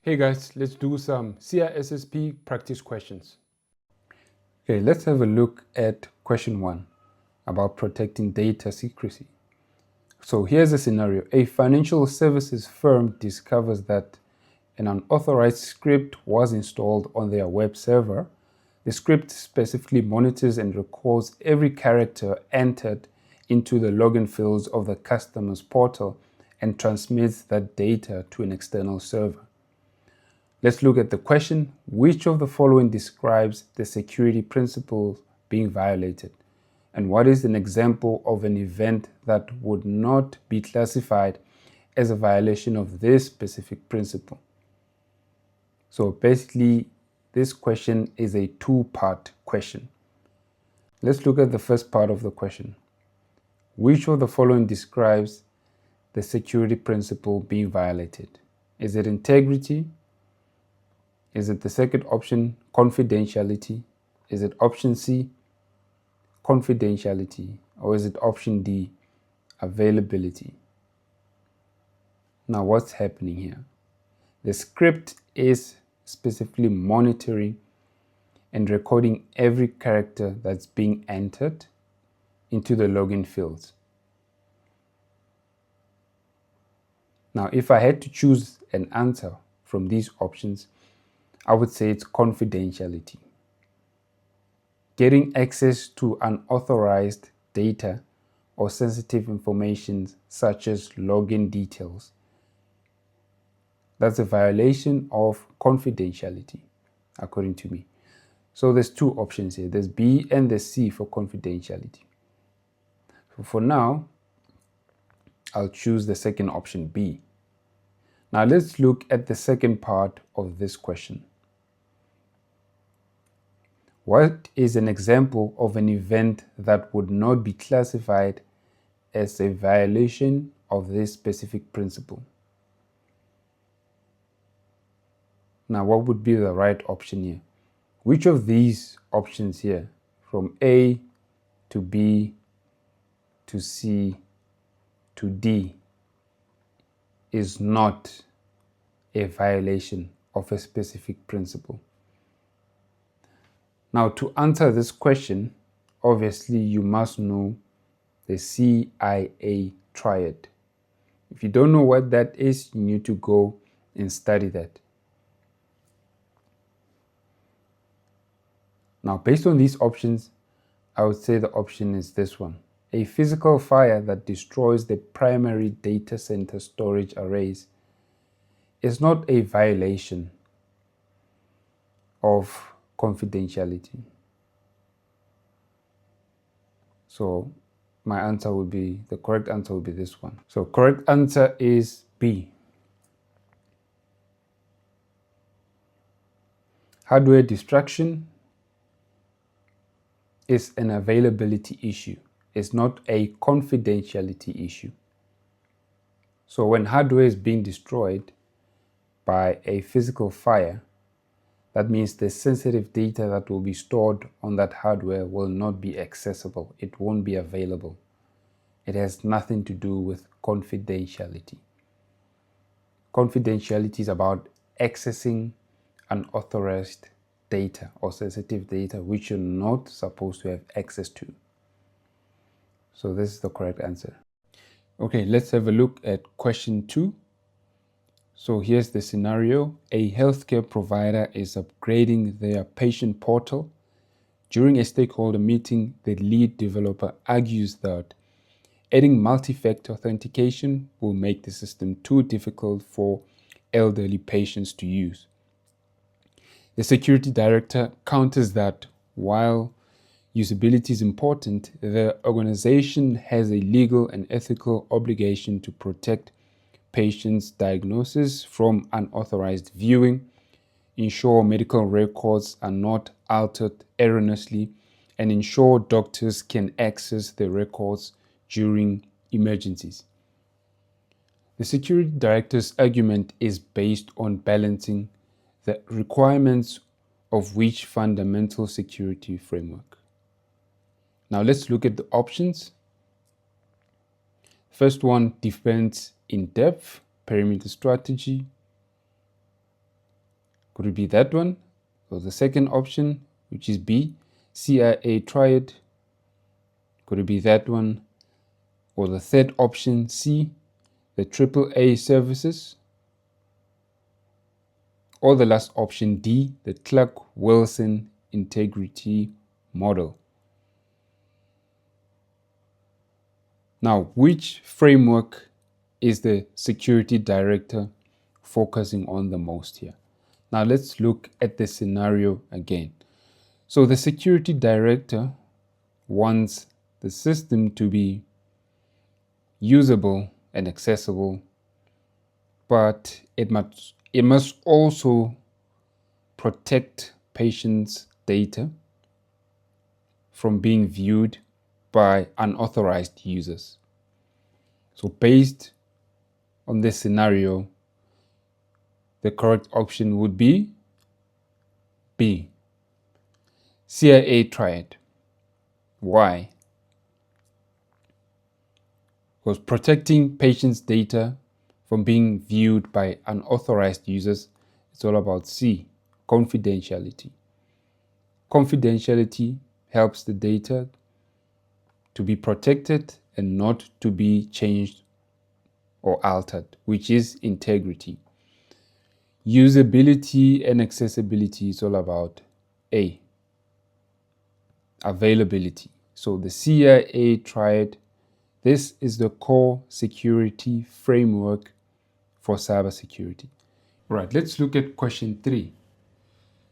Hey guys, let's do some CISSP practice questions. Okay, let's have a look at question 1 about protecting data secrecy. So here's a scenario. A financial services firm discovers that an unauthorized script was installed on their web server. The script specifically monitors and records every character entered into the login fields of the customer's portal and transmits that data to an external server. Let's look at the question, which of the following describes the security principles being violated? And what is an example of an event that would not be classified as a violation of this specific principle? So basically, this question is a two-part question. Let's look at the first part of the question. Which of the following describes the security principle being violated? Is it integrity? Is it the second option, confidentiality? Is it option C, confidentiality? Or is it option D, availability? Now, what's happening here? The script is specifically monitoring and recording every character that's being entered into the login fields. Now, if I had to choose an answer from these options, I would say it's confidentiality. Getting access to unauthorized data or sensitive information such as login details. That's a violation of confidentiality, according to me. So there's two options here. There's B and there's C for confidentiality. So for now, I'll choose the second option, B. Now let's look at the second part of this question. What is an example of an event that would not be classified as a violation of this specific principle? Now, what would be the right option here? Which of these options here, from A to B to C to D, is not a violation of a specific principle? Now, to answer this question, obviously you must know the CIA triad. If you don't know what that is, you need to go and study that. Now, based on these options, I would say the option is this one. A physical fire that destroys the primary data center storage arrays is not a violation of confidentiality. So my answer would be, the correct answer would be this one. So correct answer is B. Hardware destruction is an availability issue. It's not a confidentiality issue. So when hardware is being destroyed by a physical fire, that means the sensitive data that will be stored on that hardware will not be accessible. It won't be available. It has nothing to do with confidentiality. Confidentiality is about accessing unauthorized data or sensitive data which you're not supposed to have access to. So this is the correct answer. Okay, let's have a look at question 2. So here's the scenario. A healthcare provider is upgrading their patient portal. During a stakeholder meeting, the lead developer argues that adding multi-factor authentication will make the system too difficult for elderly patients to use. The security director counters that while usability is important, the organization has a legal and ethical obligation to protect patients' diagnosis from unauthorized viewing, ensure medical records are not altered erroneously, and ensure doctors can access the records during emergencies. The security director's argument is based on balancing the requirements of which fundamental security framework. Now let's look at the options. First one, defense in depth, perimeter strategy. Could it be that one? Or the second option, which is B, CIA triad? Could it be that one? Or the third option, C, the AAA services? Or the last option, D, the Clark-Wilson integrity model? Now, which framework is the security director focusing on the most here? Now, let's look at the scenario again. So the security director wants the system to be usable and accessible, but it must also protect patients' data from being viewed by unauthorized users. So based on this scenario, the correct option would be B, CIA triad. Why? Because protecting patients' data from being viewed by unauthorized users, it's all about C, confidentiality. Confidentiality helps the data to be protected and not to be changed or altered, which is integrity. Usability and accessibility is all about A, availability. So the CIA triad, this is the core security framework for cybersecurity. Right, let's look at question 3.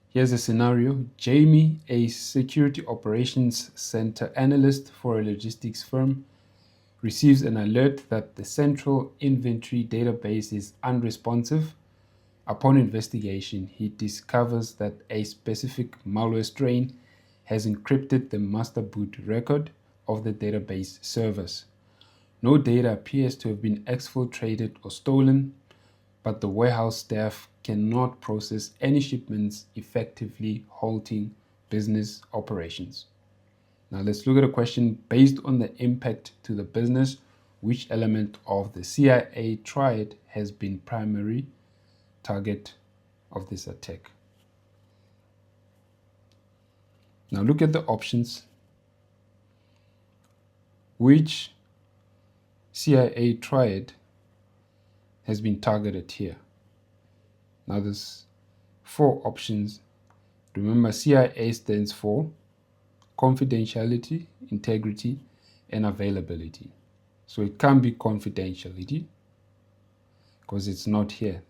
Here's a scenario. Jamie, a security operations center analyst for a logistics firm, receives an alert that the central inventory database is unresponsive. Upon investigation, he discovers that a specific malware strain has encrypted the master boot record of the database servers. No data appears to have been exfiltrated or stolen, but the warehouse staff cannot process any shipments, effectively halting business operations. Now let's look at a question based on the impact to the business. Which element of the CIA triad has been primary target of this attack? Now look at the options. Which CIA triad has been targeted here? Now there's 4 options. Remember, CIA stands for confidentiality, integrity, and availability. So it can't be confidentiality because it's not here.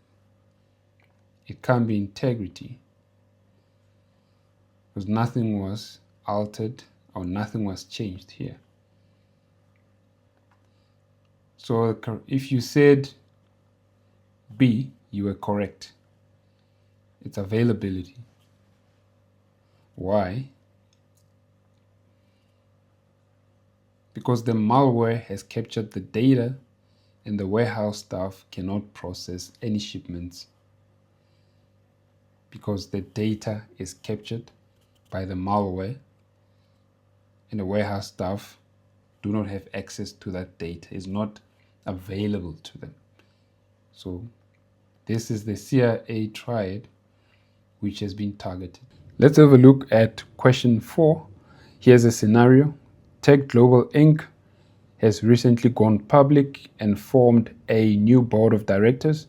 It can't be integrity because nothing was altered or nothing was changed here. So if you said B, you were correct. It's availability. Why? Because the malware has captured the data and the warehouse staff cannot process any shipments because the data is captured by the malware and the warehouse staff do not have access to that data. It's not available to them. So this is the CIA triad which has been targeted. Let's have a look at question 4. Here's a scenario. Tech Global Inc. has recently gone public and formed a new board of directors.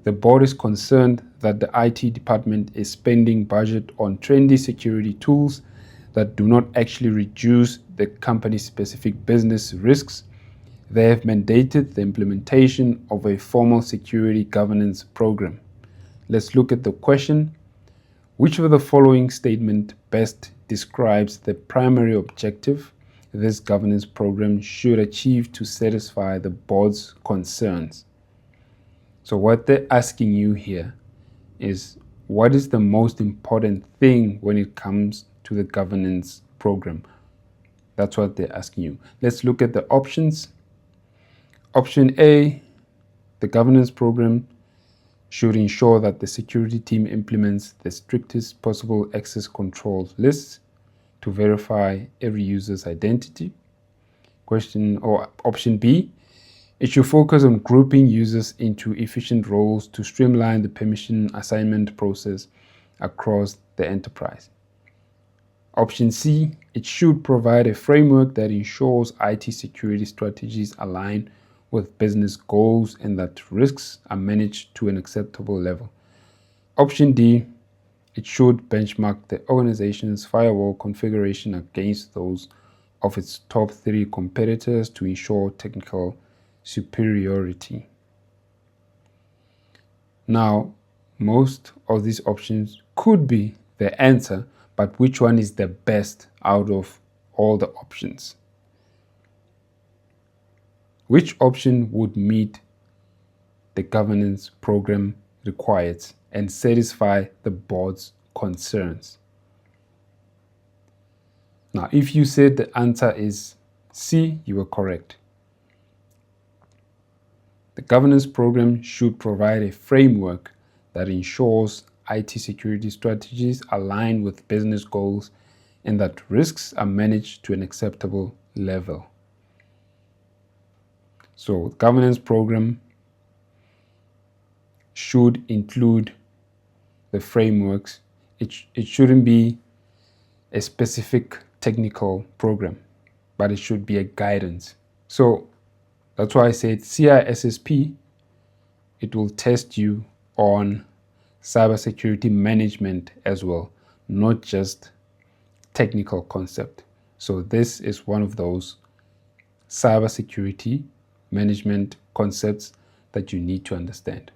The board is concerned that the IT department is spending budget on trendy security tools that do not actually reduce the company's specific business risks. They have mandated the implementation of a formal security governance program. Let's look at the question. Which of the following statement best describes the primary objective this governance program should achieve to satisfy the board's concerns? So what they're asking you here is, what is the most important thing when it comes to the governance program? That's what they're asking you. Let's look at the options. Option A, the governance program should ensure that the security team implements the strictest possible access control lists to verify every user's identity. Option B, It should focus on grouping users into efficient roles to streamline the permission assignment process across the enterprise. Option C, it should provide a framework that ensures IT security strategies align with business goals and that risks are managed to an acceptable level. Option D, it should benchmark the organization's firewall configuration against those of its top 3 competitors to ensure technical superiority. Now, most of these options could be the answer, but which one is the best out of all the options? Which option would meet the governance program requires and satisfy the board's concerns? Now, if you said the answer is C, you are correct. The governance program should provide a framework that ensures IT security strategies align with business goals and that risks are managed to an acceptable level. So, the governance program should include the frameworks. It shouldn't be a specific technical program, but it should be a guidance. So that's why I said CISSP, it will test you on cybersecurity management as well, not just technical concept. So this is one of those cybersecurity management concepts that you need to understand.